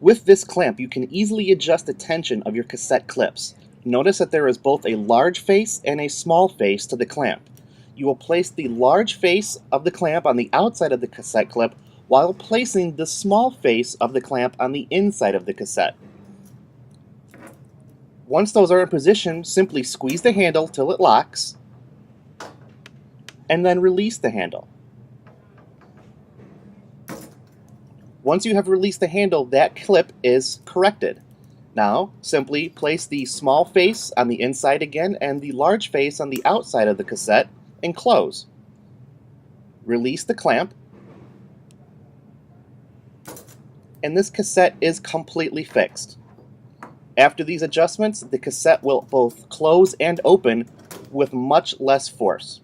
With this clamp, you can easily adjust the tension of your cassette clips. Notice that there is both a large face and a small face to the clamp. You will place the large face of the clamp on the outside of the cassette clip while placing the small face of the clamp on the inside of the cassette. Once those are in position, simply squeeze the handle till it locks, and then release the handle. Once you have released the handle, that clip is corrected. Now, simply place the small face on the inside again and the large face on the outside of the cassette and close. Release the clamp, and this cassette is completely fixed. After these adjustments, the cassette will both close and open with much less force.